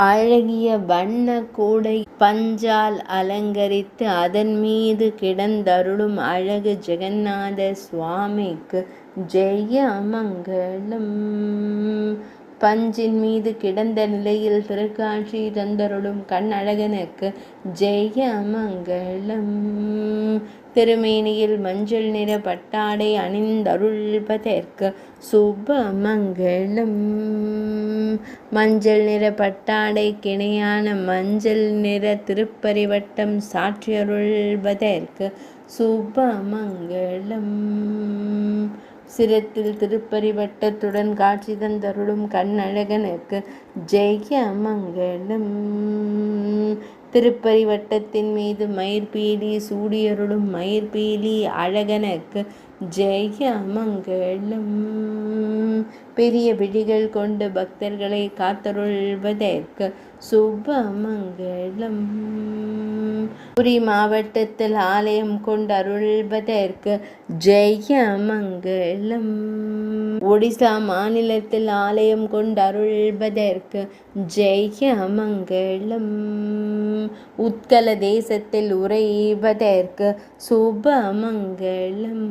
அழகிய வண்ண கூடை பஞ்சால் அலங்கரித்து அதன் மீது கிடந்தருளும் அழகு ஜெகந்நாத சுவாமிக்கு ஜெய மங்களம். பஞ்சின் மீது கிடந்த நிலையில் திருக்காட்சி தந்தருளும் கண்ணழகனுக்கு ஜெய மங்களம். திருமேனியில் மஞ்சள் நிற பட்டாடை அணிந்தருள்பதற்கு சுப மங்களம். மஞ்சள் நிற பட்டாடை கிணையான மஞ்சள் நிற திருப்பரிவட்டம் சாற்றியருள்பதற்கு சுப மங்களம். சிரத்தில் திருப்பரிவட்டத்துடன் காட்சி தந்தருளும் கண்ணழகனுக்கு ஜெய மங்களம். திருப்பரிவட்டத்தின் மீது மயிர்பீலி சூடியருளும் மயிர்பீலி அழகனுக்கு ஜெய மங்களம். பெரிய விழிகள் கொண்டு பக்தர்களை காத்தருள்வதற்கு சுப மங்களம். புரி மாவட்டத்தில் ஆலயம் கொண்டு அருள்வதற்கு ஜெய மங்களம். ஒடிசா மாநிலத்தில் ஆலயம் கொண்டு அருள்வதற்கு ஜெய மங்களம். உத்கல தேசத்தில் உறைவதற்கு சுப மங்களம்.